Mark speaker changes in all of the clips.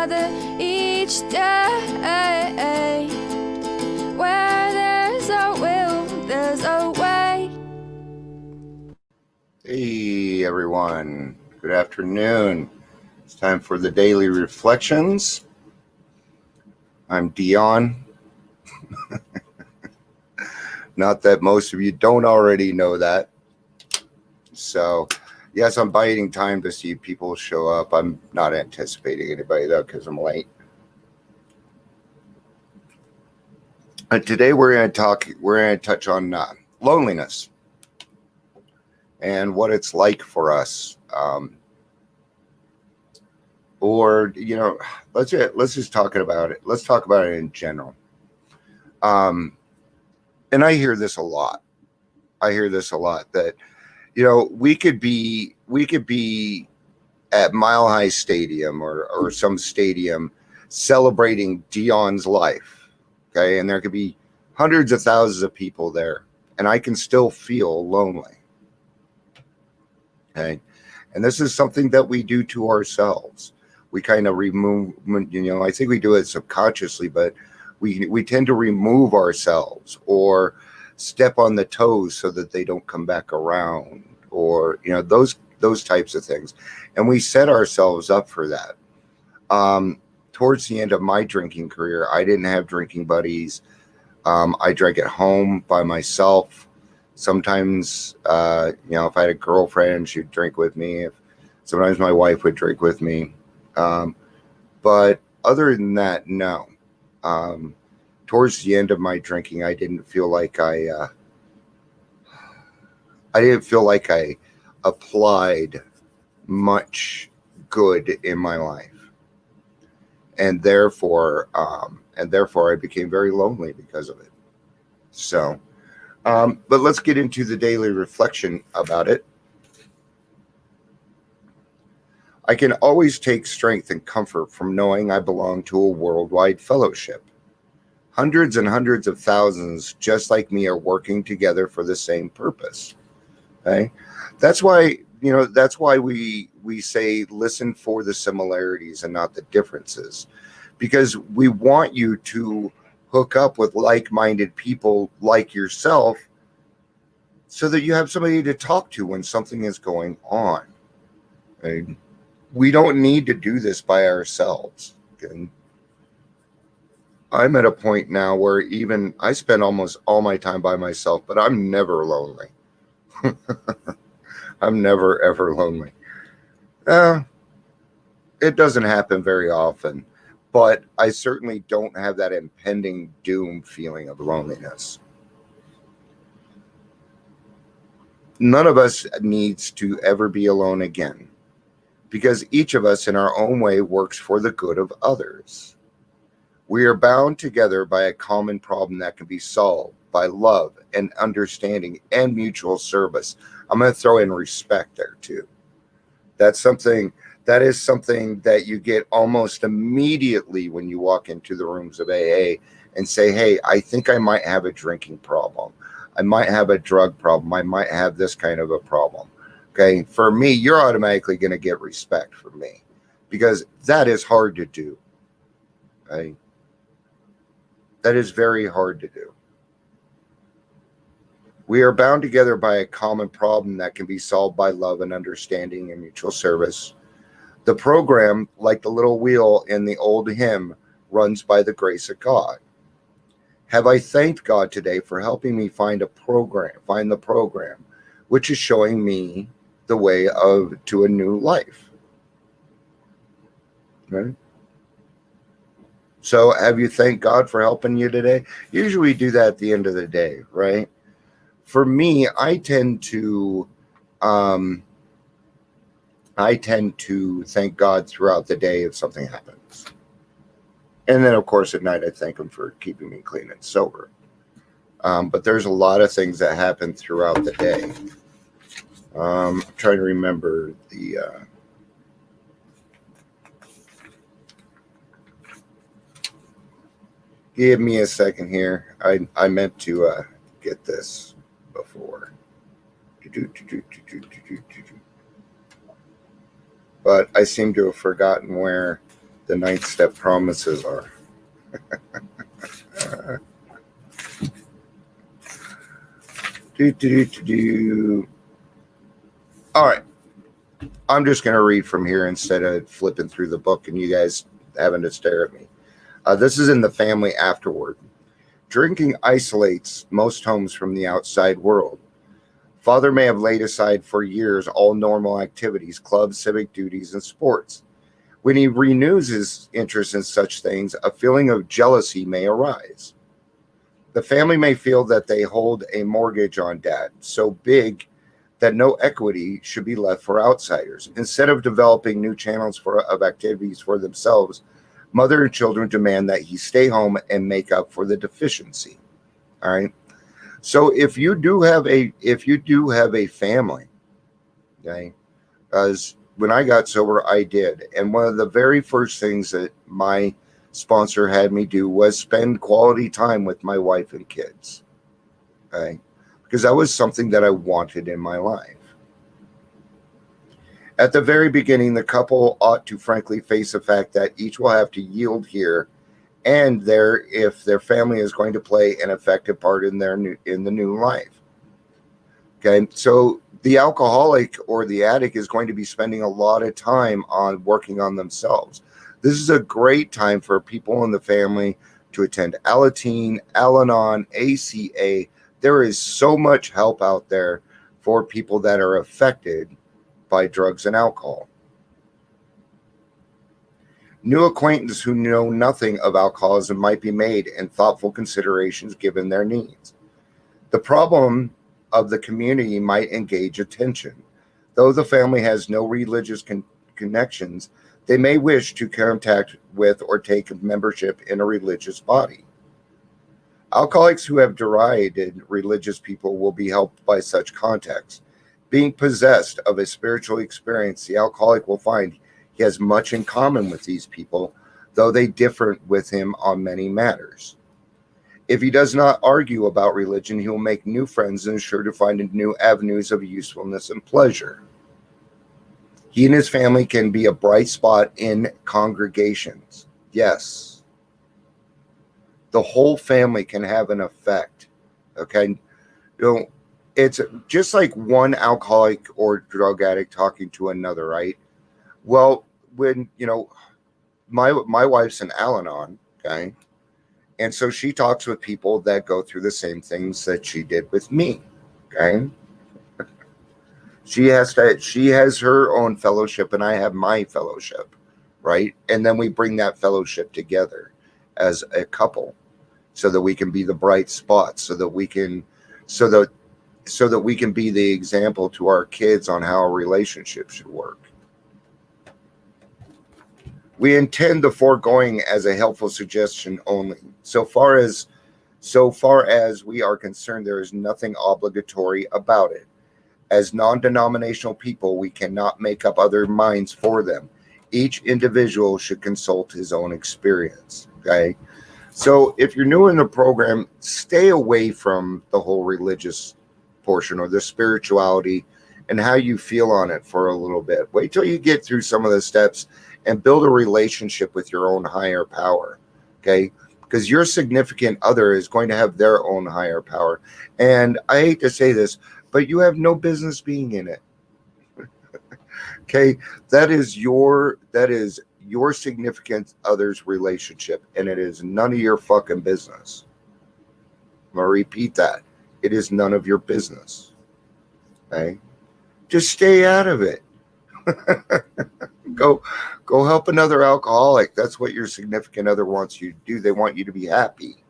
Speaker 1: another each day. Where there's a will, there's a way.
Speaker 2: Hey everyone, good afternoon. It's time for the Daily Reflections. I'm Dion. Not that most of you don't already know that. So, yes, I'm biding time to see people show up. I'm not anticipating anybody though because I'm late. Today we're going to touch on loneliness and what it's like for us. Let's just talk about it. Let's talk about it in general. And I hear this a lot. That, we could be at Mile High Stadium or some stadium celebrating Dion's life. Okay. And there could be hundreds of thousands of people there, and I can still feel lonely. Okay. And this is something that we do to ourselves. We kind of remove, I think we do it subconsciously, but we tend to remove ourselves or step on the toes so that they don't come back around, or, those types of things. And we set ourselves up for that. Towards the end of my drinking career, I didn't have drinking buddies. I drank at home by myself. Sometimes, if I had a girlfriend, she'd drink with me. Sometimes my wife would drink with me. But other than that, no. Towards the end of my drinking, I didn't feel like I applied much good in my life, and therefore I became very lonely because of it. So, but let's get into the daily reflection about it. I can always take strength and comfort from knowing I belong to a worldwide fellowship. Hundreds and hundreds of thousands just like me are working together for the same purpose. Okay? That's why we say listen for the similarities and not the differences, because we want you to hook up with like-minded people like yourself so that you have somebody to talk to when something is going on. Okay? We don't need to do this by ourselves. Okay? I'm at a point now where even I spend almost all my time by myself, but I'm never lonely. I'm never, ever lonely. It doesn't happen very often, but I certainly don't have that impending doom feeling of loneliness. None of us needs to ever be alone again, because each of us in our own way works for the good of others. We are bound together by a common problem that can be solved by love and understanding and mutual service. I'm going to throw in respect there too. That is something that you get almost immediately when you walk into the rooms of AA and say, hey, I think I might have a drinking problem. I might have a drug problem. I might have this kind of a problem. Okay. For me, you're automatically going to get respect from me, because that is hard to do. Okay. That is very hard to do. We are bound together by a common problem that can be solved by love and understanding and mutual service. The program, like the little wheel in the old hymn, runs by the grace of God. Have I thanked God today for helping me find the program, which is showing me the way to a new life. Right? So have you thanked God for helping you today? Usually we do that at the end of the day, right? For me, I tend to thank God throughout the day if something happens. And then, of course, at night, I thank him for keeping me clean and sober. But there's a lot of things that happen throughout the day. I'm trying to remember the... give me a second here. I meant to get this before. But I seem to have forgotten where the ninth step promises are. All right. I'm just going to read from here instead of flipping through the book and you guys having to stare at me. This is in the family afterward. Drinking isolates most homes from the outside world. Father may have laid aside for years all normal activities, clubs, civic duties, and sports. When he renews his interest in such things, a feeling of jealousy may arise. The family may feel that they hold a mortgage on dad, so big that no equity should be left for outsiders. Instead of developing new channels of activities for themselves, mother and children demand that he stay home and make up for the deficiency. All right. So if you do have a family, okay, because when I got sober, I did. And one of the very first things that my sponsor had me do was spend quality time with my wife and kids. Okay. Because that was something that I wanted in my life. At the very beginning, the couple ought to frankly face the fact that each will have to yield here and there if their family is going to play an effective part in the new life. Okay, so the alcoholic or the addict is going to be spending a lot of time on working on themselves. This is a great time for people in the family to attend Alateen, Al-Anon, ACA. There is so much help out there for people that are affected by drugs and alcohol. New acquaintances who know nothing of alcoholism might be made and thoughtful considerations given their needs. The problem of the community might engage attention. Though the family has no religious connections, they may wish to contact with or take membership in a religious body. Alcoholics who have derided religious people will be helped by such contacts. Being possessed of a spiritual experience, the alcoholic will find he has much in common with these people, though they differ with him on many matters. If he does not argue about religion, he will make new friends and is sure to find new avenues of usefulness and pleasure. He and his family can be a bright spot in congregations. Yes. The whole family can have an effect. Okay? It's just like one alcoholic or drug addict talking to another, right? Well, when, my wife's an Al-Anon, okay? And so she talks with people that go through the same things that she did with me, okay? She has her own fellowship and I have my fellowship, right? And then we bring that fellowship together as a couple so that we can be the bright spot, so that we can be the example to our kids on how a relationship should work. We intend the foregoing as a helpful suggestion only. So far as we are concerned, there is nothing obligatory about it. As non-denominational people, we cannot make up other minds for them. Each individual should consult his own experience. Okay? So if you're new in the program, stay away from the whole religious portion or the spirituality and how you feel on it for a little bit. Wait till you get through some of the steps and build a relationship with your own higher power. Okay? Because your significant other is going to have their own higher power. And I hate to say this, but you have no business being in it. Okay? That is your significant other's relationship, and it is none of your fucking business. I'm going to repeat that. It is none of your business. Okay? Just stay out of it. Go help another alcoholic. That's what your significant other wants you to do. They want you to be happy.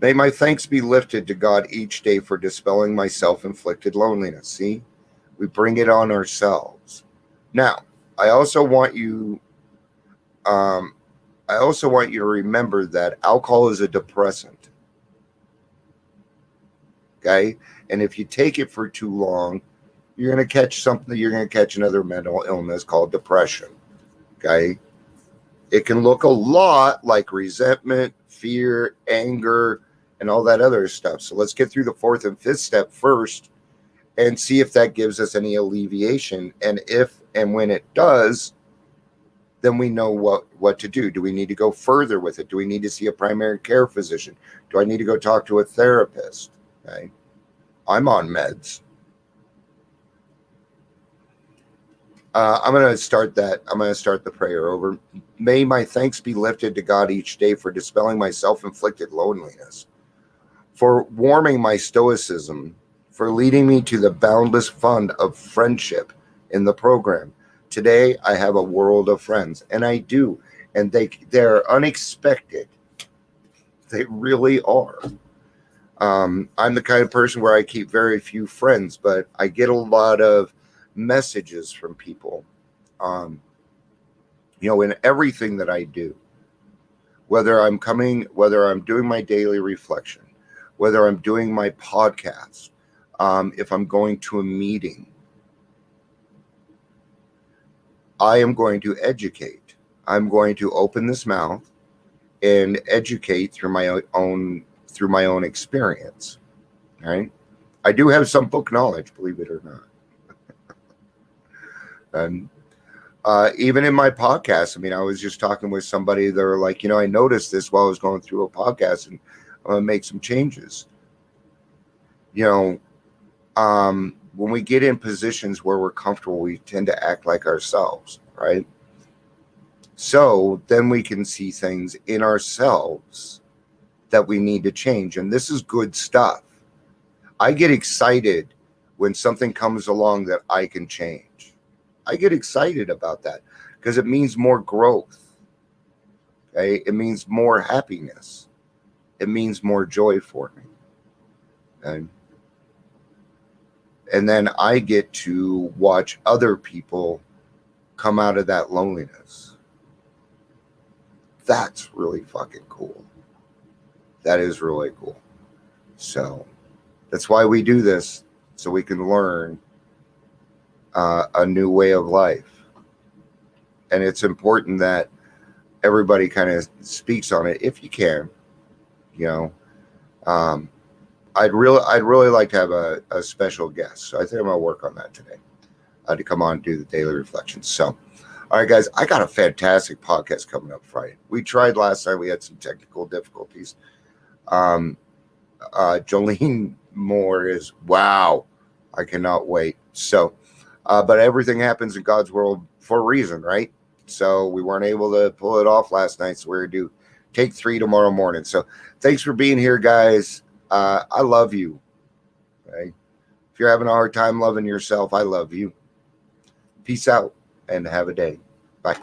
Speaker 2: May my thanks be lifted to God each day for dispelling my self-inflicted loneliness. See? We bring it on ourselves. Now, I also want you to remember that alcohol is a depressant. Okay? And if you take it for too long, you're going to catch something. You're going to catch another mental illness called depression. Okay? It can look a lot like resentment, fear, anger, and all that other stuff. So let's get through the fourth and fifth step first and see if that gives us any alleviation. And if And when it does, then we know what to do. Do we need to go further with it? Do we need to see a primary care physician? Do I need to go talk to a therapist? Okay. I'm on meds. I'm going to start that. I'm going to start the prayer over. May my thanks be lifted to God each day for dispelling my self-inflicted loneliness, for warming my stoicism, for leading me to the boundless fund of friendship in the program. Today, I have a world of friends, and I do, and they're unexpected. They really are. I'm the kind of person where I keep very few friends, but I get a lot of messages from people, in everything that I do, whether I'm doing my daily reflection, whether I'm doing my podcast, if I'm going to a meeting, I am going to educate. I'm going to open this mouth and educate through my own experience. All right. I do have some book knowledge, believe it or not. And even in my podcast, I mean, I was just talking with somebody. They were like, I noticed this while I was going through a podcast, and I'm going to make some changes. When we get in positions where we're comfortable, we tend to act like ourselves, right? So then we can see things in ourselves that we need to change. And this is good stuff. I get excited when something comes along that I can change. I get excited about that because it means more growth. Okay? It means more happiness. It means more joy for me. And then I get to watch other people come out of that loneliness. That's really fucking cool. That is really cool. So that's why we do this, so we can learn a new way of life. And it's important that everybody kind of speaks on it if you can. I'd really like to have a special guest. So I think I'm gonna work on that today. To come on and do the daily reflections. So, all right, guys, I got a fantastic podcast coming up Friday. We tried last night. We had some technical difficulties. Jolene Moore is, wow, I cannot wait. So, but everything happens in God's world for a reason, right? So we weren't able to pull it off last night. So we're going to do take 3 tomorrow morning. So thanks for being here, guys. I love you. Okay? If you're having a hard time loving yourself, I love you. Peace out and have a day. Bye.